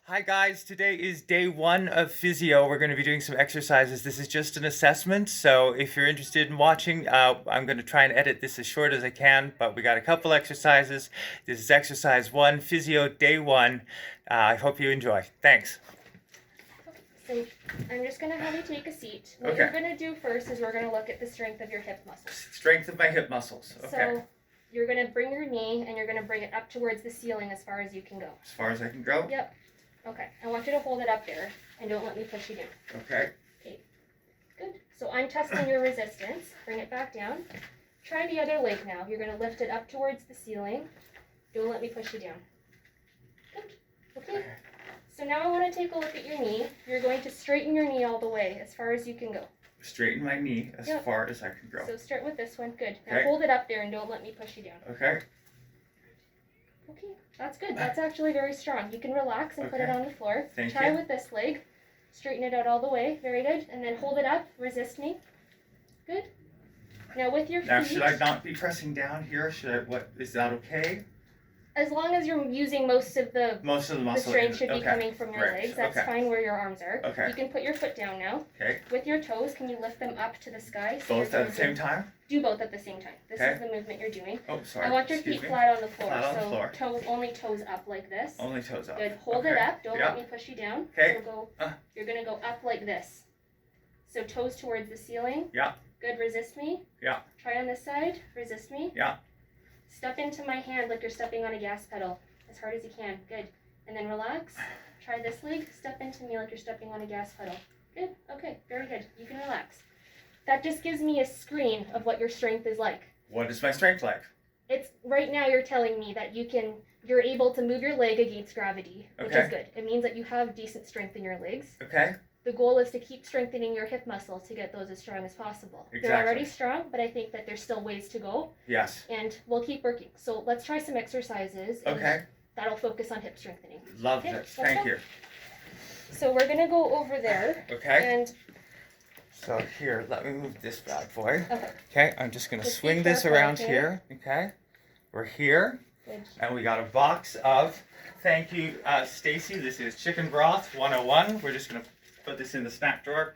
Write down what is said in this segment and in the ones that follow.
Hi guys, today is day one of physio. We're going to be doing some exercises. This is just an assessment, so if you're interested in watching, I'm going to try and edit this as short as I can, but we got a couple exercises. This is exercise one, physio day one. I hope you enjoy. Thanks. So I'm just going to have you take a seat. What Okay. you're going to do first is we're going to look at the strength of your hip muscles. Strength of my hip muscles. Okay. So you're going to bring your knee and you're going to bring it up towards the ceiling as far as you can go. As far as I can go? Yep. Okay. I want you to hold it up there and don't let me push you down. Okay. Okay. Good. So I'm testing your resistance. Bring it back down. Try the other leg now. You're going to lift it up towards the ceiling. Don't let me push you down. Good. Okay. So now I want to take a look at your knee. You're going to straighten your knee all the way as far as you can go. Straighten my knee as far as I can go. So start with this one. Good. Now Okay. hold it up there and don't let me push you down. Okay. Okay. That's good. That's actually very strong. You can relax and put it on the floor. Thank Try you. with this leg. Straighten it out all the way. Very good. And then hold it up. Resist me. Good. Now with your feet. Now should I not be pressing down here? Is that okay? As long as you're using most of the muscle. strength should be Okay. coming from your Great. legs. That's Okay. fine where your arms are. Okay. You can put your foot down now. Okay. With your toes, can you lift them up to the sky? So Both at the same time? Do both at the same time. This Okay. is the movement you're doing. Oh, sorry. I want your Excuse feet me. flat on the floor. Flat on the So floor. only toes up like this. Only toes up. Good. Hold Okay. it up. Don't Yeah. let me push you down. Okay. So you're gonna go up like this. So toes towards the ceiling. Yeah. Good. Resist me. Yeah. Try on this side. Resist me. Yeah. Step into my hand like you're stepping on a gas pedal. As hard as you can. Good. And then relax. Try this leg. Step into me like you're stepping on a gas pedal. Good. Okay. Very good. You can relax. That just gives me a screen of what your strength is like. What is my strength like? It's right now you're telling me that you're able to move your leg against gravity, which Okay. is good. It means that you have decent strength in your legs. Okay. The goal is to keep strengthening your hip muscles to get those as strong as possible. Exactly. They're already strong, but I think that there's still ways to go, Yes. and we'll keep working. So let's try some exercises. And Okay. that'll focus on hip strengthening. Love Okay, it. let's Thank go. you. So we're gonna go over there. Okay. And So here, let me move this bad boy. okay, Okay, I'm just gonna Just be swing this careful, around okay? here. Okay. We're here, good. and we got a box of, thank you, Stacy. This is chicken broth 101. We're just gonna put this in the snack drawer.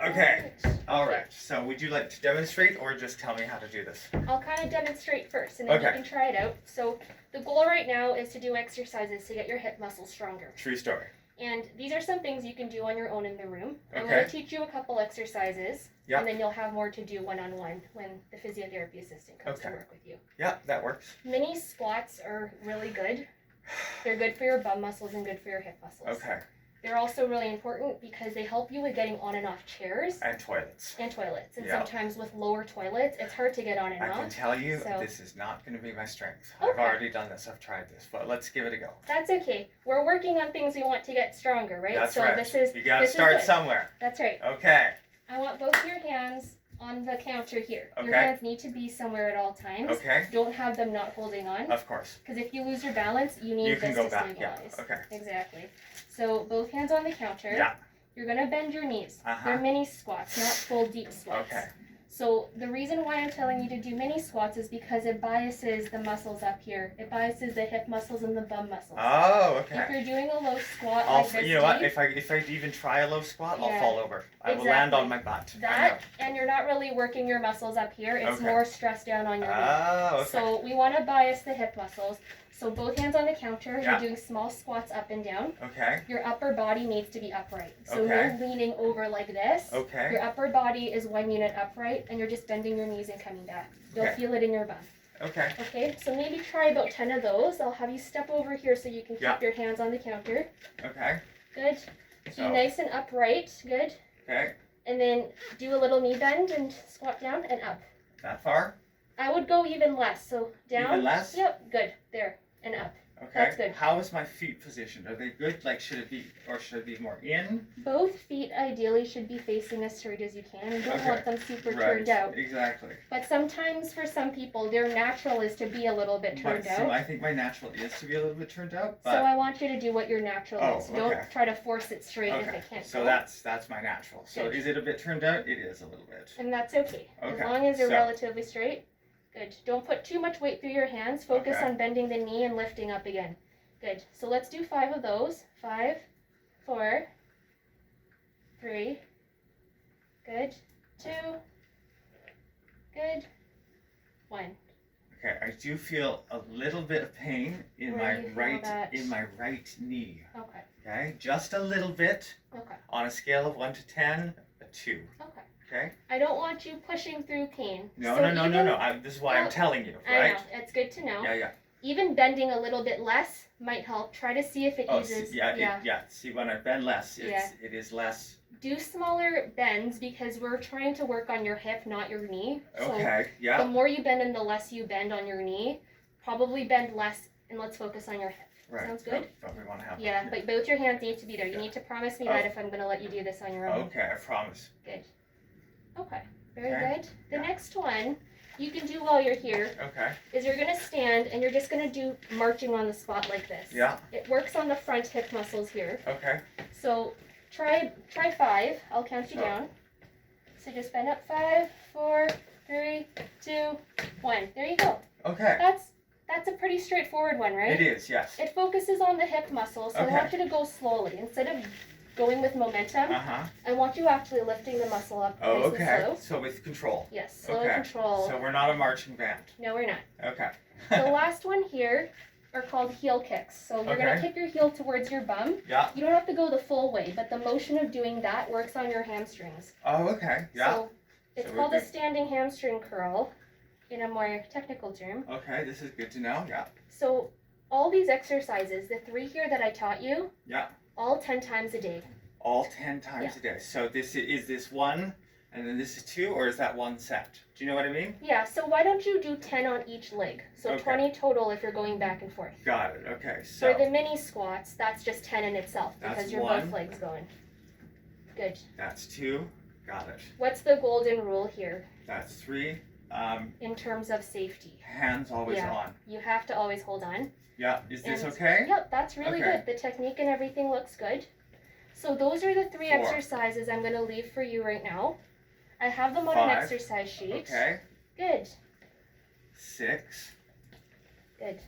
Okay. All right. So would you like to demonstrate or just tell me how to do this? I'll kind of demonstrate first, and then you Okay. can try it out. So the goal right now is to do exercises to get your hip muscles stronger. True story. And these are some things you can do on your own in the room. I'm Okay. going to teach you a couple exercises, Yeah. and then you'll have more to do one-on-one when the physiotherapy assistant comes to Okay. work with you. Yeah, that works. Mini squats are really good. They're good for your bum muscles and good for your hip muscles. Okay. They're also really important because they help you with getting on and off chairs And toilets. and toilets. And Yeah. sometimes with lower toilets, it's hard to get on and I can off. tell you, So- this is not going to be my strength. I've Okay. already done this. I've tried this, but let's give it a go. That's okay. We're working on things we want to get stronger, right? That's so right. this is You got to this is start good. somewhere. That's right. Okay. I want both your hands on the counter here. Your Okay. hands need to be somewhere at all times. Okay. Don't have them not holding on. Of course. Because if you lose your balance, you need You can this go to back. Yeah. stabilize. Okay. Exactly. So both hands on the counter. Yeah. You're gonna bend your knees. Uh-huh. They're mini squats, not full deep squats. Okay. So the reason why I'm telling you to do mini squats is because it biases the muscles up here. It biases the hip muscles and the bum muscles. Oh, If okay. you're doing a low squat like this, You know what? deep, If I even try a low squat, I'll Yeah. fall over. I will land on my butt. I that, and you're not really working your muscles up here. It's Okay. more stress down on know. your knee. Oh, okay. So we want to bias the hip muscles. So both hands on the counter. Yeah. You're doing small squats up and down. Okay. Your upper body needs to be upright. So Okay. no leaning over like this. Okay. Your upper body is 1 unit upright, and you're just bending your knees and coming back. You'll Okay. feel it in your bum. Okay. Okay, so maybe try about 10 of those. I'll have you step over here so you can keep Yeah. your hands on the counter. Okay. Good. Be So, nice and upright. Good. okay. And then do a little knee bend and squat down and up. That far? I would go even less. So down. Even less? Yep. Good. There and up. Okay. That's good. How is my feet positioned? Are they good? Like, should it be more in? Both feet ideally should be facing as straight as you can. You don't Okay. want them super Right. turned out. Exactly. But sometimes for some people, their natural is to be a little bit turned out. I think my natural is to be a little bit turned out, So but I want you to do what your natural Oh, is. okay. Don't try to force it straight if okay. it can't So go. that's my natural. So Good. is it a bit turned out? It is a little bit. And that's okay. As Okay, long as you're so- relatively straight. Good. Don't put too much weight through your hands. Focus Okay. on bending the knee and lifting up again. Good. So let's do 5 of those. 5, 4, 3. Good. 2. Good. 1. Okay, I do feel a little bit of pain in Where do you feel that? in my right knee. Okay. Okay, just a little bit. Okay. On a scale of 1 to 10, a 2. Okay. Okay. I don't want you pushing through pain. No, So no, no, no, even- no. This is why I'm Well, telling you, I right? know. It's good to know. Yeah, yeah. Even bending a little bit less might help. Try to see if it Oh, eases. see, yeah. See, when I bend less, Yeah. it is less. Do smaller bends because we're trying to work on your hip, not your knee. So Okay. the Yeah. more you bend and the less you bend on your knee, probably bend less and let's focus on your hip. Right. Sounds good? But we want to have. Yeah, but both your hands need to be there. You Yeah. need to promise me Oh. that if I'm going to let you do this on your own. Okay, I promise. Good. Okay, very Okay. good. The Yeah. next one you can do while you're here Okay. is you're going to stand and you're just going to do marching on the spot like this. Yeah. It works on the front hip muscles here. Okay. So try 5. I'll count you Oh. down. So just bend up 5, 4, 3, 2, 1. There you go. Okay. That's a pretty straightforward one, right? It is. Yes. It focuses on the hip muscle, so Okay. I want you to go slowly. Instead of going with momentum, Uh-huh. I want you actually lifting the muscle up Oh, nice okay. and slow. So with control. Yes, slow Okay. control. So we're not a marching band. No, we're not. Okay. The last one here are called heel kicks. So you're going to Okay. kick your heel towards your bum. Yeah. You don't have to go the full way, but the motion of doing that works on your hamstrings. Oh, okay. Yeah. So it's So we're called a good. standing hamstring curl in a more technical term. Okay. This is good to know. Yeah. So all these exercises, the 3 here that I taught you, Yeah. all 10 times a day. All 10 times a day. So is this 1, and then this is 2, or is that 1 set? Do you know what I mean? Yeah, so why don't you do 10 on each leg? So Okay. 20 total if you're going back and forth. Got it. Okay. For So the mini squats, that's just 10 in itself because That's you're one. both legs going. Good. that's 2. Got it. What's the golden rule here That's 3. in terms of safety? Hands always Yeah. on. You have to always hold on. Yeah. Is this And- okay? Yep, that's really Okay. good. The technique and everything looks good. So those are the 3 4. exercises I'm going to leave for you right now. I have them on an 5. exercise sheet. Okay. Good. 6. Good.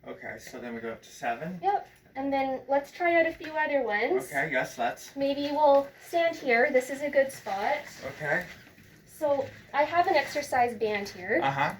Okay. So then we go up to 7. Yep. And then let's try out a few other ones. Okay. Yes. Let's. Maybe we'll stand here. This is a good spot. Okay. So I have an exercise band here, Uh huh.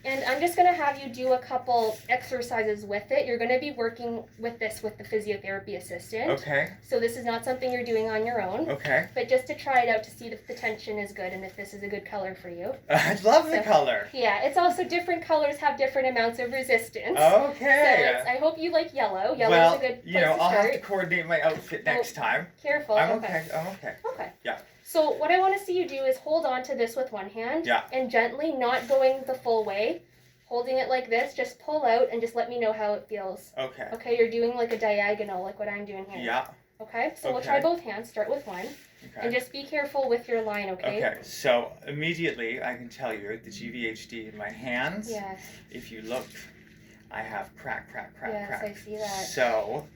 and I'm just going to have you do a couple exercises with it. You're going to be working with this with the physiotherapy assistant. Okay. So this is not something you're doing on your own, Okay. but just to try it out to see if the tension is good and if this is a good color for you. I love the So- color. Yeah, it's also different colors have different amounts of resistance. Okay. So I hope you like yellow. Yellow Well, is a good place you know, to I'll start. have to coordinate my outfit next time. Careful. I'm okay. I'm okay. Okay. Yeah. So what I want to see you do is hold on to this with one hand. Yeah. And gently, not going the full way, holding it like this, just pull out and just let me know how it feels. Okay. Okay, you're doing like a diagonal, like what I'm doing here. Yeah. Okay, so we'll try Okay. both hands. Start with one. And Okay. just be careful with your line, okay? Okay. So immediately I can tell you the GVHD in my hands. Yes, If you look, I have crack. yes, I see that. So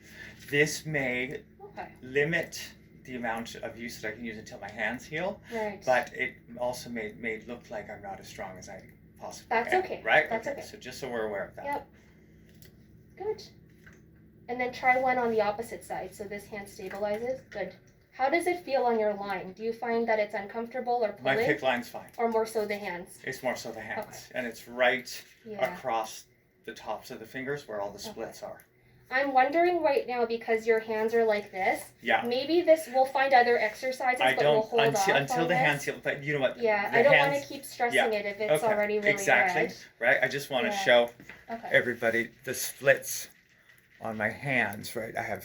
this may Okay, limit the amount of use that I can use until my hands heal, right. but it also may look like I'm not as strong as I possibly That's am. okay. Right? That's okay. So just so we're aware of that. Yep. Good. And then try one on the opposite side, so this hand stabilizes. Good. How does it feel on your line? Do you find that it's uncomfortable or My pulling? kick line's fine. Or more so the hands? It's more so the hands. And it's right Yeah. across the tops of the fingers where all the splits are. I'm wondering right now because your hands are like this. Yeah. Maybe this we'll find other exercises, I but we'll don't hold off until on the this. hands heal. But you know what? Yeah, the I don't hands, want to keep stressing yeah, it if it's okay, already really exactly. red. Right. I just want to Yeah. show Okay. everybody the splits on my hands. Right. I have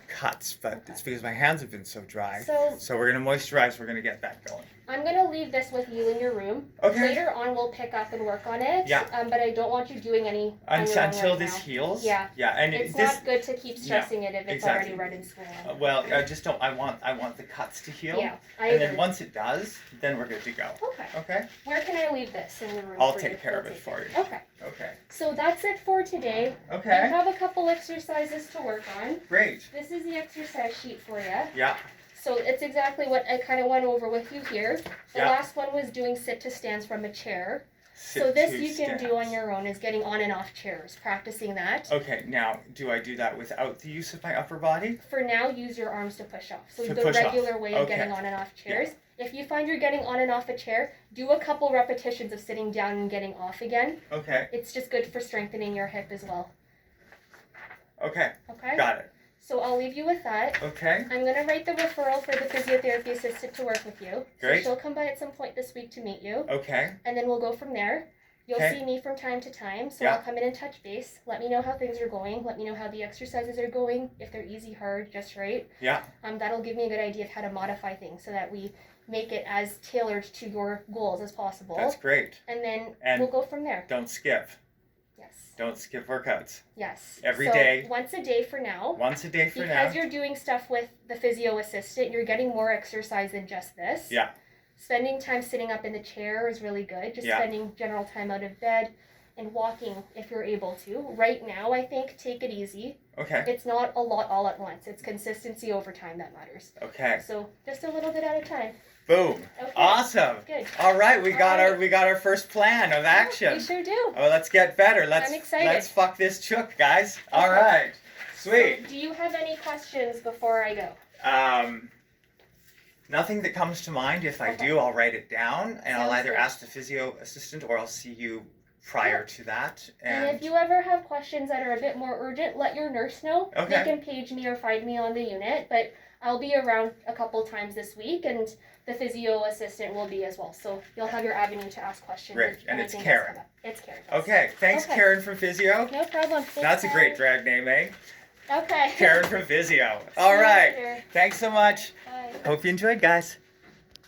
cuts, but Okay. it's because my hands have been so dry. So So we're gonna moisturize. We're gonna get that going. I'm gonna leave this with you in your room. Okay. Later on, we'll pick up and work on it. Yeah. But I don't want you doing any on your own Until right this now. heals. Yeah. Yeah. And It's this. not good to keep stressing it if it's exactly. already red and swollen. Well, I just don't. I want the cuts to heal. Yeah, I And agree. then once it does, then we're good to go. Okay. Okay. Where can I leave this in the room? I'll for take you? care of You'll it take for you. Okay. Okay. So that's it for today. You Okay. have a couple exercises to work on. Great. This is the exercise sheet for you. Yeah. So it's exactly what I kind of went over with you here. The Yeah. last one was doing sit to stands from a chair. So this Sit-to you can do on stance. your own, is getting on and off chairs, practicing that. Okay, now, do I do that without the use of my upper body? For now, use your arms to push off. So To the push off. regular way of Okay. getting on and off chairs. If you find you're getting on and off a chair, do a couple repetitions of sitting down and getting off again. Okay, It's just good for strengthening your hip as well. okay, Okay? got it. So I'll leave you with that. Okay, I'm going to write the referral for the physiotherapy assistant to work with you. Great. So she'll come by at some point this week to meet you. okay, And then we'll go from there. You'll Okay. see me from time to time, so Yeah. I'll come in and touch base. Let me know how things are going. Let me know how the exercises are going, if they're easy, hard, just right. yeah, That'll give me a good idea of how to modify things so that we make it as tailored to your goals as possible. that's great. And then And- we'll go from there. Don't skip. Yes. Don't skip workouts. Yes. Every so day. Once a day for now. Once a day for Because now. you're doing stuff with the physio assistant, you're getting more exercise than just this. Yeah. Spending time sitting up in the chair is really good. Just Yeah. spending general time out of bed and walking if you're able to. Right now, I think take it easy. Okay, It's not a lot all at once. It's consistency over time that matters. okay. So just a little bit at a time. Boom. Okay. Awesome. Good. All right, we got All right. our first plan of action. We sure do. Oh, let's get better. Let's I'm excited. let's fuck this chook, guys. All Okay. right. Sweet. So, do you have any questions before I go? Nothing that comes to mind. If I Okay. do, I'll write it down, and I'll Sounds either good. ask the physio assistant or I'll see you prior to that. And if you ever have questions that are a bit more urgent, let your nurse know. Okay. They can page me or find me on the unit, but I'll be around a couple times this week, and the physio assistant will be as well. So you'll have your avenue to ask questions. Great. if And it's anything Karen. does come up. It's Karen. yes. Okay, thanks, Okay. Karen from Physio. No problem. Thanks, That's a great Karen. drag name, eh? Okay. Karen from Physio. See All you right. later. Thanks so much. Bye. Hope you enjoyed, guys.